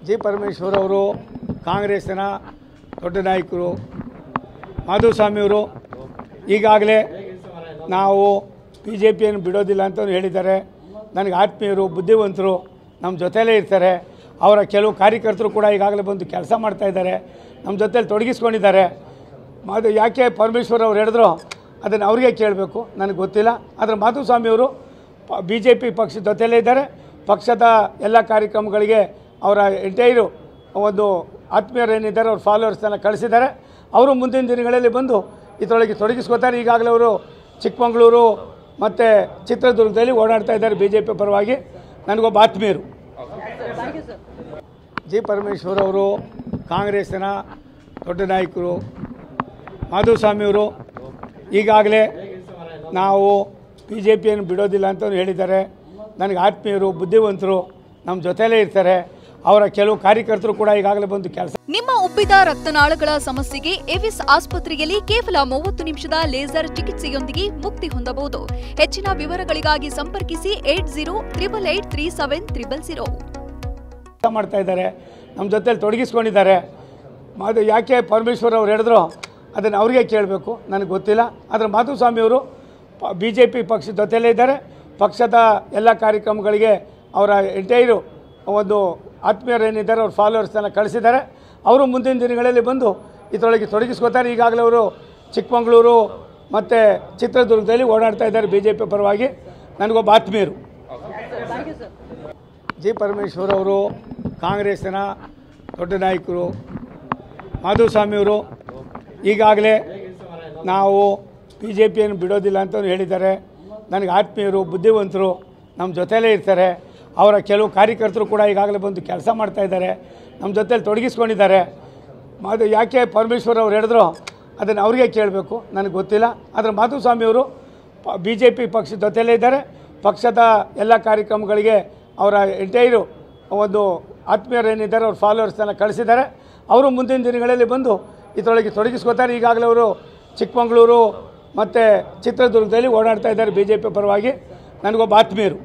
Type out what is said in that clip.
G Parameshwar ಅವರು ಕಾಂಗ್ರೆಸ್ಸಿನ ದೊಡ್ಡ ನಾಯಕರು. ಮಾಧುಸ್ವಾಮಿಯವರು ಈಗಾಗಲೇ ನಾವು ಬಿಜೆಪಿಯನ್ನು ಬಿಡೋದಿಲ್ಲ ಅಂತ ಹೇಳಿದ್ದಾರೆ. ನನಗೆ ಆತ್ಮೀಯರು, ಬುದ್ಧಿವಂತರು, ನಮ್ಮ ಜೊತೆಲೇ ಇರ್ತಾರೆ. ಅವರ ಕೆಲವು ಕಾರ್ಯಕರ್ತರು ಕೂಡ ಈಗಾಗಲೇ ಬಂದು ಕೆಲಸ ಮಾಡ್ತಾಯಿದ್ದಾರೆ, ನಮ್ಮ ಜೊತೆಲಿ ತೊಡಗಿಸ್ಕೊಂಡಿದ್ದಾರೆ. ಅದು ಯಾಕೆ ಪರಮೇಶ್ವರ್ ಅವ್ರು ಹೇಳಿದ್ರು ಅದನ್ನು ಅವ್ರಿಗೆ ಕೇಳಬೇಕು, ನನಗೆ ಗೊತ್ತಿಲ್ಲ. ಆದರೆ ಮಾಧುಸ್ವಾಮಿಯವರು BJP ಪಕ್ಷದ ಜೊತೆಲೇ ಇದ್ದಾರೆ. ಪಕ್ಷದ ಎಲ್ಲ ಕಾರ್ಯಕ್ರಮಗಳಿಗೆ ಅವರ ಎಂಟೈರು ಒಂದು ಆತ್ಮೀಯರು ಏನಿದ್ದಾರೆ ಅವ್ರ ಫಾಲೋವರ್ಸನ್ನು ಕಳಿಸಿದ್ದಾರೆ. ಅವರು ಮುಂದಿನ ದಿನಗಳಲ್ಲಿ ಬಂದು ಇದರೊಳಗೆ ತೊಡಗಿಸ್ಕೋತಾರೆ. ಈಗಾಗಲೇ ಅವರು ಚಿಕ್ಕಮಗಳೂರು ಮತ್ತು ಚಿತ್ರದುರ್ಗದಲ್ಲಿ ಓಡಾಡ್ತಾ ಇದ್ದಾರೆ BJP ಪರವಾಗಿ. ನನಗೊಬ್ಬ ಆತ್ಮೀಯರು. ಜಿ ಪರಮೇಶ್ವರ್ ಅವರು ಕಾಂಗ್ರೆಸ್ಸಿನ ದೊಡ್ಡ ನಾಯಕರು. ಮಾಧುಸ್ವಾಮಿಯವರು ಈಗಾಗಲೇ ನಾವು ಬಿಜೆಪಿಯನ್ನು ಬಿಡೋದಿಲ್ಲ ಅಂತ ಹೇಳಿದ್ದಾರೆ. ನನಗೆ ಆತ್ಮೀಯರು, ಬುದ್ಧಿವಂತರು, ನಮ್ಮ ಜೊತೆಲೇ ಇರ್ತಾರೆ. ಅವರ ಕೆಲವು ಕಾರ್ಯಕರ್ತರು ಕೂಡ ಈಗಾಗಲೇ ಬಂದು ಕೆಲಸ. ನಿಮ್ಮ ಉಬ್ಬಿದ ರಕ್ತನಾಳಗಳ ಸಮಸ್ಯೆಗೆ ಎವಿಸ್ ಆಸ್ಪತ್ರೆಯಲ್ಲಿ ಕೇವಲ 30 ನಿಮಿಷದ ಲೇಸರ್ ಚಿಕಿತ್ಸೆಯೊಂದಿಗೆ ಮುಕ್ತಿ ಹೊಂದಬಹುದು. ಹೆಚ್ಚಿನ ವಿವರಗಳಿಗಾಗಿ ಸಂಪರ್ಕಿಸಿ 8088837000. ಮಾಡ್ತಾ ಇದ್ದಾರೆ, ನಮ್ಮ ಜೊತೆಲಿ ತೊಡಗಿಸ್ಕೊಂಡಿದ್ದಾರೆ. ಅದು ಯಾಕೆ ಪರಮೇಶ್ವರ್ ಅವ್ರು ಹೇಳಿದ್ರು ಅದನ್ನು ಅವ್ರಿಗೆ ಕೇಳಬೇಕು, ನನಗೆ ಗೊತ್ತಿಲ್ಲ. ಆದರೆ ಮಾಧುಸ್ವಾಮಿಯವರು BJP ಪಕ್ಷದ ಜೊತೆಲೇ ಇದ್ದಾರೆ. ಪಕ್ಷದ ಎಲ್ಲ ಕಾರ್ಯಕ್ರಮಗಳಿಗೆ ಅವರ ಎಂಟೈರು ಒಂದು ಆತ್ಮೀಯರು ಏನಿದ್ದಾರೆ ಅವ್ರ ಫಾಲೋವರ್ಸನ್ನು ಕಳಿಸಿದ್ದಾರೆ. ಅವರು ಮುಂದಿನ ದಿನಗಳಲ್ಲಿ ಬಂದು ಇದರೊಳಗೆ ತೊಡಗಿಸ್ಕೋತಾರೆ. ಈಗಾಗಲೇ ಅವರು ಚಿಕ್ಕಮಗಳೂರು ಮತ್ತು ಚಿತ್ರದುರ್ಗದಲ್ಲಿ ಓಡಾಡ್ತಾ ಇದ್ದಾರೆ BJP ಪರವಾಗಿ. ನನಗೊಬ್ಬ ಆತ್ಮೀಯರು. ಜಿ ಪರಮೇಶ್ವರ್ ಅವರು ಕಾಂಗ್ರೆಸ್ಸಿನ ದೊಡ್ಡ ನಾಯಕರು. ಮಾಧುಸ್ವಾಮಿಯವರು ಈಗಾಗಲೇ ನಾವು BJಪಿಯನ್ನು ಬಿಡೋದಿಲ್ಲ ಅಂತ ಹೇಳಿದ್ದಾರೆ. ನನಗೆ ಆತ್ಮೀಯರು, ಬುದ್ಧಿವಂತರು, ನಮ್ಮ ಜೊತೆಲೇ ಇರ್ತಾರೆ. ಅವರ ಕೆಲವು ಕಾರ್ಯಕರ್ತರು ಕೂಡ ಈಗಾಗಲೇ ಬಂದು ಕೆಲಸ ಮಾಡ್ತಾ ಇದ್ದಾರೆ, ನಮ್ಮ ಜೊತೆಲಿ ತೊಡಗಿಸ್ಕೊಂಡಿದ್ದಾರೆ. ಅದು ಯಾಕೆ ಪರಮೇಶ್ವರ್ ಅವ್ರು ಹೇಳಿದ್ರು ಅದನ್ನು ಅವ್ರಿಗೆ ಕೇಳಬೇಕು, ನನಗೆ ಗೊತ್ತಿಲ್ಲ. ಆದರೆ ಮಾಧುಸ್ವಾಮಿಯವರು BJP ಪಕ್ಷದ ಜೊತೆಲೇ ಇದ್ದಾರೆ. ಪಕ್ಷದ ಎಲ್ಲ ಕಾರ್ಯಕ್ರಮಗಳಿಗೆ ಅವರ ಎಂಟೈರು ಒಂದು ಆತ್ಮೀಯರು ಏನಿದ್ದಾರೆ ಅವ್ರ ಫಾಲೋವರ್ಸನ್ನು ಕಳಿಸಿದ್ದಾರೆ. ಅವರು ಮುಂದಿನ ದಿನಗಳಲ್ಲಿ ಬಂದು ಇದರೊಳಗೆ ತೊಡಗಿಸ್ಕೋತಾರೆ. ಈಗಾಗಲೇ ಅವರು ಚಿಕ್ಕಮಗಳೂರು ಮತ್ತು ಚಿತ್ರದುರ್ಗದಲ್ಲಿ ಓಡಾಡ್ತಾ ಇದ್ದಾರೆ BJP ಪರವಾಗಿ. ನನಗೊಬ್ಬ ಆತ್ಮೀಯರು.